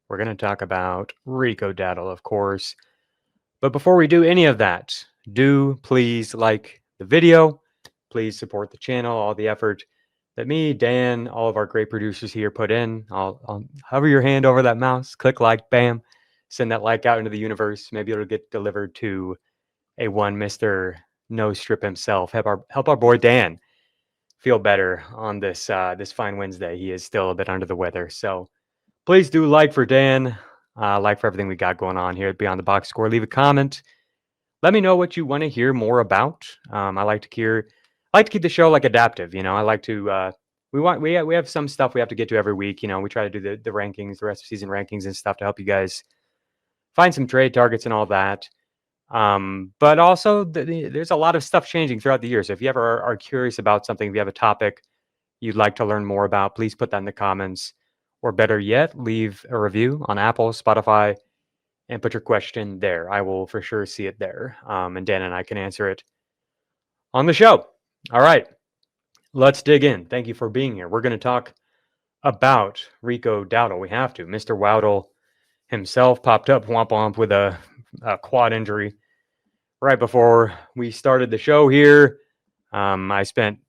We're going to talk about Rico Dowdle, of course. But before we do any of that, do please like the video. Please support the channel, all the effort that me, Dan, all of our great producers here put in. I'll hover your hand over that mouse, click like, bam, send that like out into the universe. Maybe it'll get delivered to a one Mr. No Strip himself. Help our boy Dan feel better on this fine Wednesday. He is still a bit under the weather. So please do like for Dan, like for everything we got going on here at Beyond the Box Score. Leave a comment. Let me know what you want to hear more about. I like to keep the show like adaptive. I like to. We have some stuff we have to get to every week. We try to do the rankings, the rest of season rankings and stuff to help you guys find some trade targets and all that. But also there's a lot of stuff changing throughout the year. So if you ever are curious about something, if you have a topic you'd like to learn more about, please put that in the comments. Or better yet, leave a review on Apple, Spotify, and put your question there. I will for sure see it there. And Dan and I can answer it on the show. All right, let's dig in. Thank you for being here. We're going to talk about Rico Dowdle. We have to. Mr. Wowdle himself popped up womp womp with a quad injury right before we started the show here. I spent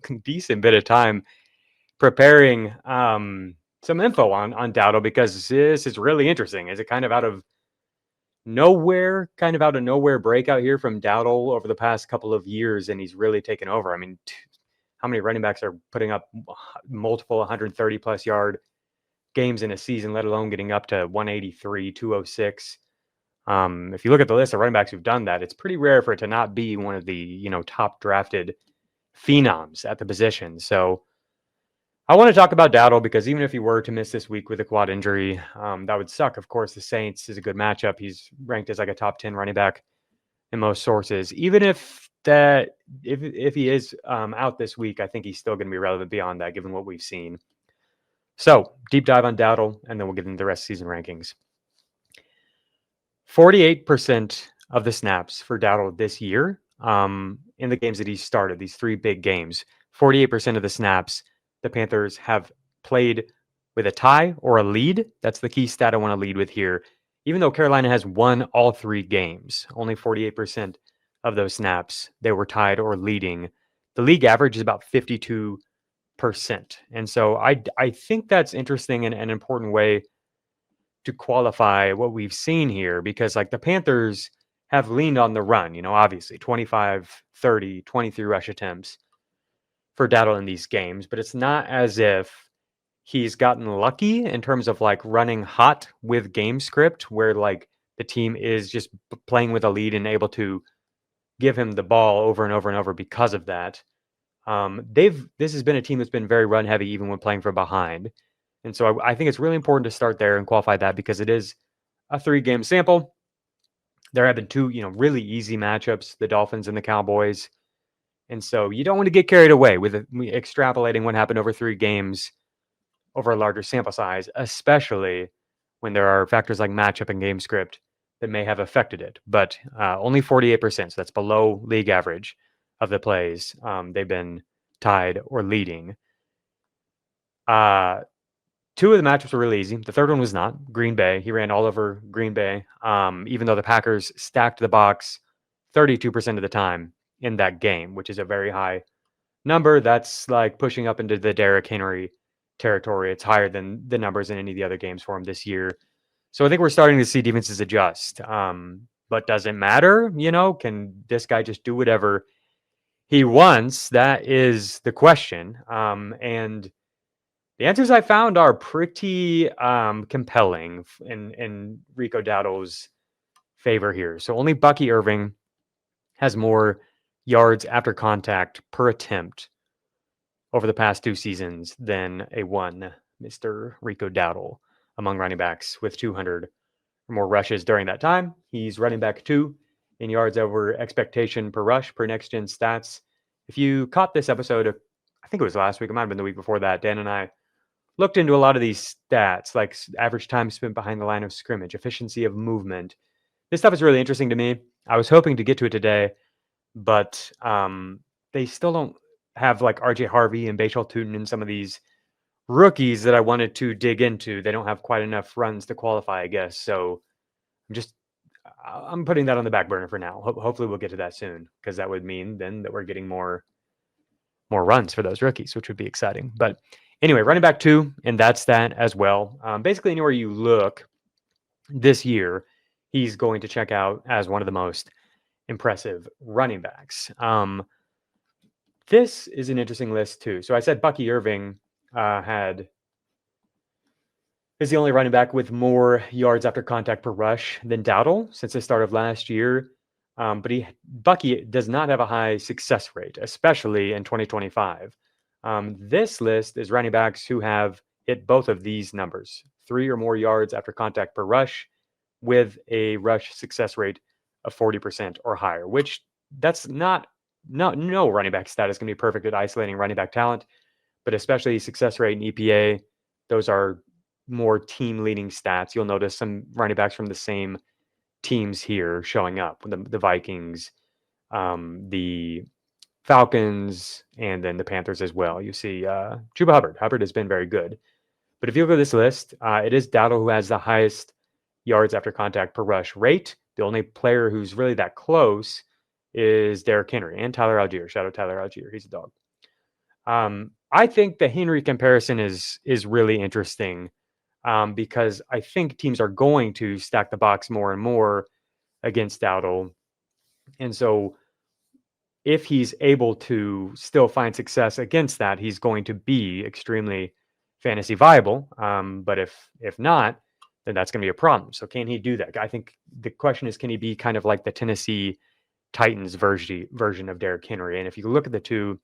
a decent bit of time preparing some info on Dowdle because this is really interesting. Is it kind of out of nowhere breakout here from Dowdle over the past couple of years, and he's really taken over. I mean, how many running backs are putting up multiple 130 plus yard games in a season, let alone getting up to 183, 206? If you look at the list of running backs who've done that, it's pretty rare for it to not be one of the top drafted phenoms at the position. So I want to talk about Dowdle because even if he were to miss this week with a quad injury, that would suck. Of course, the Saints is a good matchup. He's ranked as like a top 10 running back in most sources. Even if he is out this week, I think he's still going to be relevant beyond that, given what we've seen. So deep dive on Dowdle, and then we'll get into the rest of season rankings. 48% of the snaps for Dowdle this year in the games that he started, these three big games, 48% of the snaps the Panthers have played with a tie or a lead. That's the key stat I want to lead with here. Even though Carolina has won all three games, only 48% of those snaps, they were tied or leading. The league average is about 52%. And so I think that's interesting and an important way to qualify what we've seen here, because like the Panthers have leaned on the run, obviously 25, 30, 23 rush attempts for Dowdle in these games, but it's not as if he's gotten lucky in terms of like running hot with game script where like the team is just playing with a lead and able to give him the ball over and over and over because of that. This has been a team that's been very run heavy even when playing from behind. And so I think it's really important to start there and qualify that because it is a 3-game sample. There have been two, really easy matchups, the Dolphins and the Cowboys. And so you don't want to get carried away with extrapolating what happened over 3 games over a larger sample size, especially when there are factors like matchup and game script that may have affected it. But only 48%, so that's below league average of the plays. They've been tied or leading. 2 of the matchups were really easy. The third one was not. Green Bay. He ran all over Green Bay, even though the Packers stacked the box 32% of the time in that game, which is a very high number. That's like pushing up into the Derrick Henry territory. It's higher than the numbers in any of the other games for him this year. So I think we're starting to see defenses adjust. But does it matter? Can this guy just do whatever he wants? That is the question. And the answers I found are pretty compelling in Rico Dowdle's favor here. So only Bucky Irving has more yards after contact per attempt over the past 2 seasons than a one Mr. Rico Dowdle among running backs with 200 or more rushes during that time. He's running back 2 in yards over expectation per rush per Next Gen Stats. If you caught this episode, I think it was last week, it might have been the week before that, Dan and I looked into a lot of these stats, like average time spent behind the line of scrimmage, efficiency of movement. This stuff is really interesting to me. I was hoping to get to it today, but they still don't have like RJ Harvey and Bashal Tootin and some of these rookies that I wanted to dig into. They don't have quite enough runs to qualify, I guess. So I'm putting that on the back burner for now. Hopefully we'll get to that soon, because that would mean then that we're getting more runs for those rookies, which would be exciting. But anyway, running back 2, and that's that as well. Basically, anywhere you look this year, he's going to check out as one of the most impressive running backs. This is an interesting list too. So I said Bucky Irving is the only running back with more yards after contact per rush than Dowdle since the start of last year. But Bucky does not have a high success rate, especially in 2025. This list is running backs who have hit both of these numbers, 3 or more yards after contact per rush, with a rush success rate of 40% or higher, which that's no running back stat is going to be perfect at isolating running back talent, but especially success rate and EPA, those are more team leading stats. You'll notice some running backs from the same teams here showing up, the Vikings, the Falcons, and then the Panthers as well. You see Chuba Hubbard. Hubbard has been very good. But if you look at this list, it is Dowdle who has the highest yards after contact per rush rate. The only player who's really that close is Derrick Henry and Tyler Algier. Shout out Tyler Algier. He's a dog. I think the Henry comparison is really interesting because I think teams are going to stack the box more and more against Dowdle. And so if he's able to still find success against that, he's going to be extremely fantasy viable. But if not, then that's going to be a problem. So can he do that? I think the question is, can he be kind of like the Tennessee Titans version of Derrick Henry? And if you look at the two,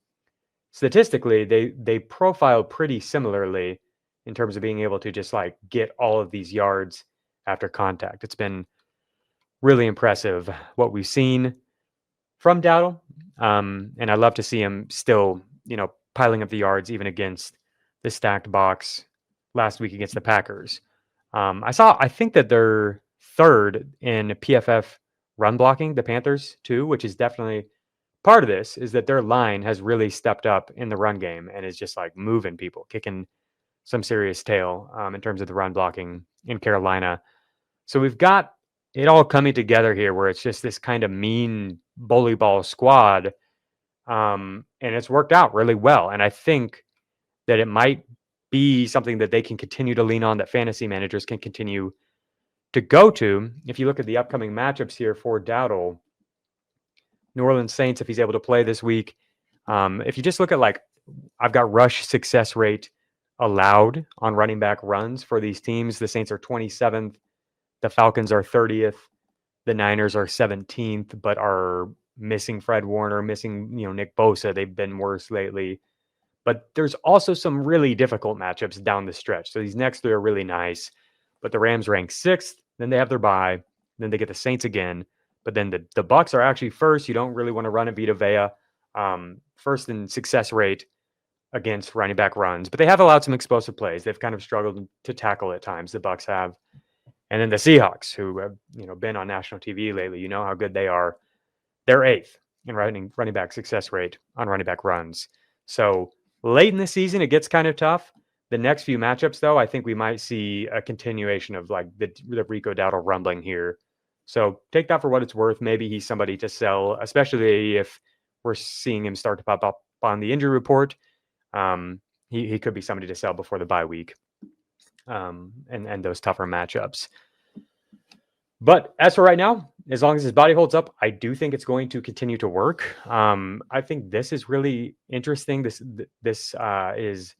statistically, they profile pretty similarly in terms of being able to just like get all of these yards after contact. It's been really impressive what we've seen from Dowdle. And I love to see him still, piling up the yards even against the stacked box last week against the Packers. I think that they're third in PFF run blocking, the Panthers too, which is definitely part of this, is that their line has really stepped up in the run game and is just like moving people, kicking some serious tail in terms of the run blocking in Carolina. So we've got it all coming together here where it's just this kind of mean bully ball squad. And it's worked out really well. And I think that it might be something that they can continue to lean on, that fantasy managers can continue to go to. If you look at the upcoming matchups here for Dowdle, New Orleans Saints, if he's able to play this week, if you just look at I've got rush success rate allowed on running back runs for these teams. The Saints are 27th. The Falcons are 30th. The Niners are 17th, but are missing Fred Warner, missing, Nick Bosa. They've been worse lately. But there's also some really difficult matchups down the stretch. So these next 3 are really nice. But the Rams rank 6th. Then they have their bye. Then they get the Saints again. But then the Bucks are actually first. You don't really want to run a Vita Vea. First in success rate against running back runs. But they have allowed some explosive plays. They've kind of struggled to tackle at times, the Bucks have. And then the Seahawks, who have been on national TV lately, you know how good they are. They're 8th in running back success rate on running back runs. So late in the season, it gets kind of tough. The next few matchups, though, I think we might see a continuation of the Rico Dowdle rumbling here. So take that for what it's worth. Maybe he's somebody to sell, especially if we're seeing him start to pop up on the injury report. He could be somebody to sell before the bye week and those tougher matchups. But as for right now, as long as his body holds up, I do think it's going to continue to work. I think this is really interesting. This is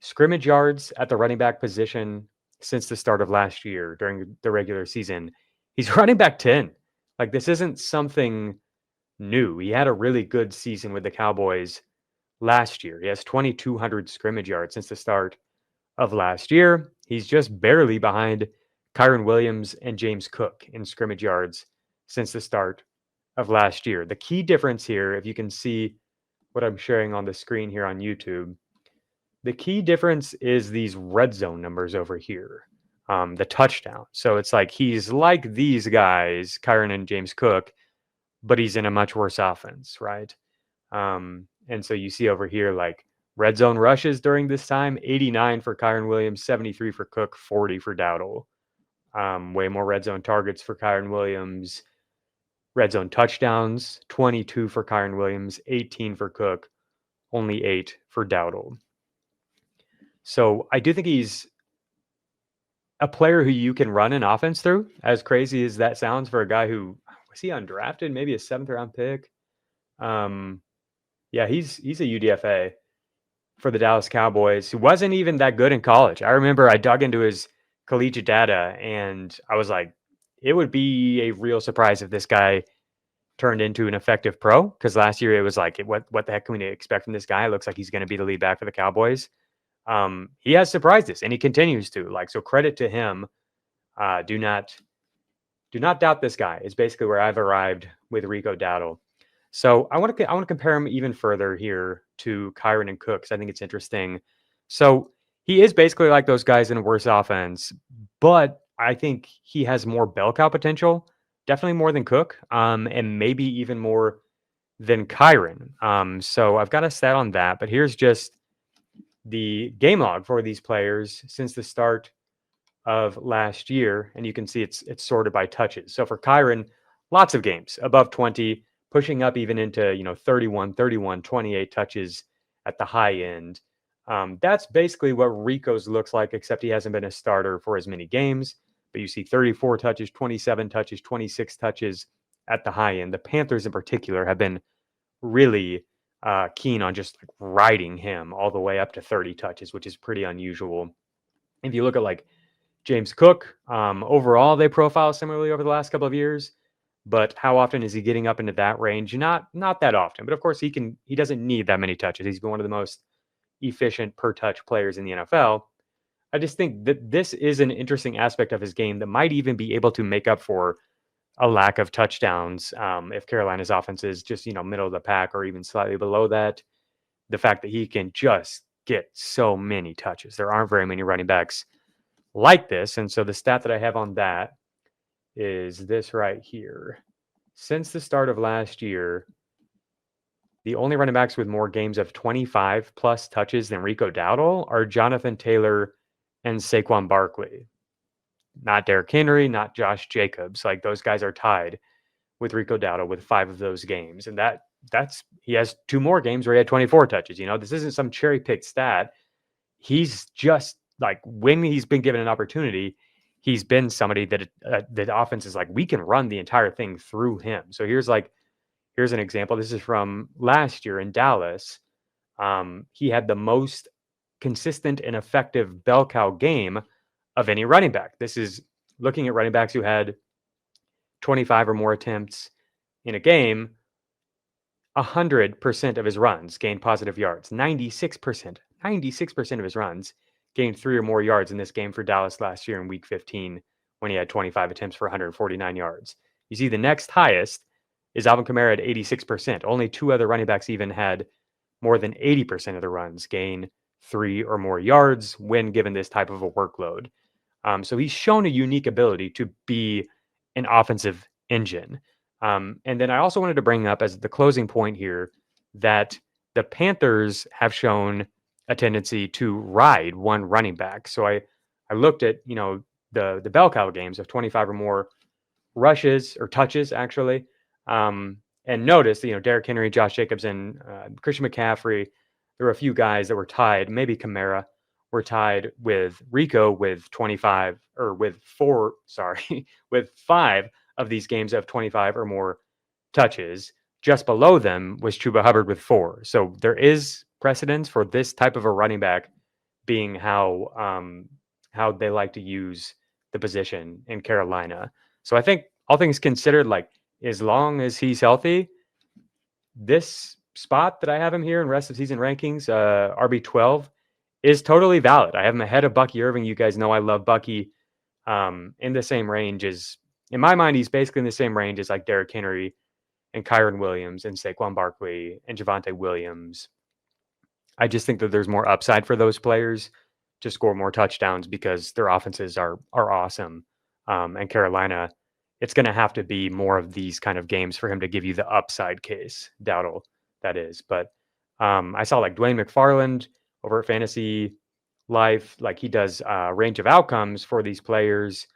scrimmage yards at the running back position since the start of last year during the regular season. He's running back 10. This isn't something new. He had a really good season with the Cowboys last year. He has 2,200 scrimmage yards since the start of last year. He's just barely behind Kyren Williams and James Cook in scrimmage yards since the start of last year. The key difference here, if you can see what I'm sharing on the screen here on YouTube, the key difference is these red zone numbers over here, the touchdown. So it's he's like these guys, Kyren and James Cook, but he's in a much worse offense, right? And so you see over here, Red zone rushes during this time, 89 for Kyren Williams, 73 for Cook, 40 for Dowdle. Way more red zone targets for Kyren Williams. Red zone touchdowns, 22 for Kyren Williams, 18 for Cook, only 8 for Dowdle. So I do think he's a player who you can run an offense through, as crazy as that sounds for a guy who, was he undrafted, maybe a 7th round pick? Yeah, he's a UDFA for the Dallas Cowboys, who wasn't even that good in college. I remember I dug into his collegiate data and I was like, it would be a real surprise if this guy turned into an effective pro, because last year it was like, what the heck can we expect from this guy? It looks like he's going to be the lead back for the Cowboys. He has surprised us and he continues to, so credit to him. Do not doubt this guy is basically where I've arrived with Rico Dowdle. So I want to compare him even further here to Kyren and Cook, because I think it's interesting. So he is basically like those guys in a worse offense, but I think he has more bell cow potential, definitely more than Cook, and maybe even more than Kyren. So I've got a stat on that, but here's just the game log for these players since the start of last year, and you can see it's sorted by touches. So for Kyren, lots of games above 20, pushing up even into 31, 28 touches at the high end. That's basically what Rico's looks like, except he hasn't been a starter for as many games. But you see 34 touches, 27 touches, 26 touches at the high end. The Panthers in particular have been really keen on just riding him all the way up to 30 touches, which is pretty unusual. If you look at James Cook, overall, they profile similarly over the last couple of years, but how often is he getting up into that range? Not that often, but of course he doesn't need that many touches. He's been one of the most efficient per touch players in the NFL. I just think that this is an interesting aspect of his game that might even be able to make up for a lack of touchdowns if Carolina's offense is just middle of the pack or even slightly below that. The fact that he can just get so many touches. There aren't very many running backs like this. And so the stat that I have on that is this right here. Since the start of last year, the only running backs with more games of 25 plus touches than Rico Dowdle are Jonathan Taylor and Saquon Barkley. Not Derrick Henry, not Josh Jacobs. Those guys are tied with Rico Dowdle with 5 of those games. And that's he has 2 more games where he had 24 touches. This isn't some cherry picked stat. He's just when he's been given an opportunity, he's been somebody that the offense is we can run the entire thing through him. So here's an example. This is from last year in Dallas. He had the most consistent and effective bell cow game of any running back. This is looking at running backs who had 25 or more attempts in a game. 100% of his runs gained positive yards. 96% of his runs gained 3 or more yards in this game for Dallas last year in week 15 when he had 25 attempts for 149 yards. You see the next highest is Alvin Kamara at 86%. Only 2 other running backs even had more than 80% of the runs gain 3 or more yards when given this type of a workload. So he's shown a unique ability to be an offensive engine. And then I also wanted to bring up as the closing point here that the Panthers have shown a tendency to ride one running back. So I looked at, the bell cow games of 25 or more rushes or touches actually. And noticed, Derrick Henry, Josh Jacobs, and Christian McCaffrey, there were a few guys that were tied. Maybe Kamara were tied with Rico with 25 or with 4, with 5 of these games of 25 or more touches. Just below them was Chuba Hubbard with 4. So there is precedence for this type of a running back being how they like to use the position in Carolina. So I think all things considered, as long as he's healthy, this spot that I have him here in rest of season rankings, RB12, is totally valid. I have him ahead of Bucky Irving. You guys know I love Bucky. In the same range as, in my mind, he's basically in the same range as Derrick Henry and Kyren Williams and Saquon Barkley and Javonte Williams. I just think that there's more upside for those players to score more touchdowns because their offenses are awesome. And Carolina, it's going to have to be more of these kind of games for him to give you the upside case, Dowdle, that is. But I saw like Dwayne McFarland over at Fantasy Life, like he does range of outcomes for these players,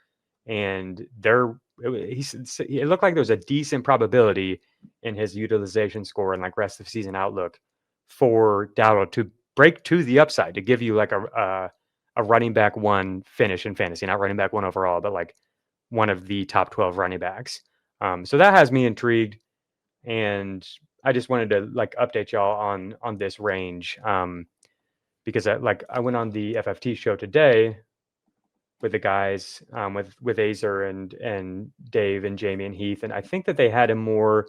and it looked like there was a decent probability in his utilization score and like rest of season outlook for Dowdle to break to the upside, to give you like a running back one finish in fantasy, not running back one overall, but like one of the top 12 running backs. So that has me intrigued, and I just wanted to like update y'all on this range, because I went on the FFT show today with the guys, with Azer and Dave and Jamie and Heath, and I think that they had him more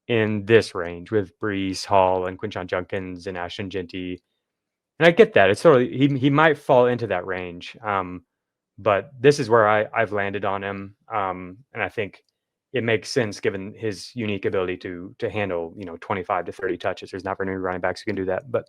in this range with Brees Hall and Quinshon Junkins and Ashton Genty, and I get that. It's sort of he might fall into that range, but this is where I've landed on him, and I think it makes sense given his unique ability to handle 25 to 30 touches. There's not very many running backs who can do that, but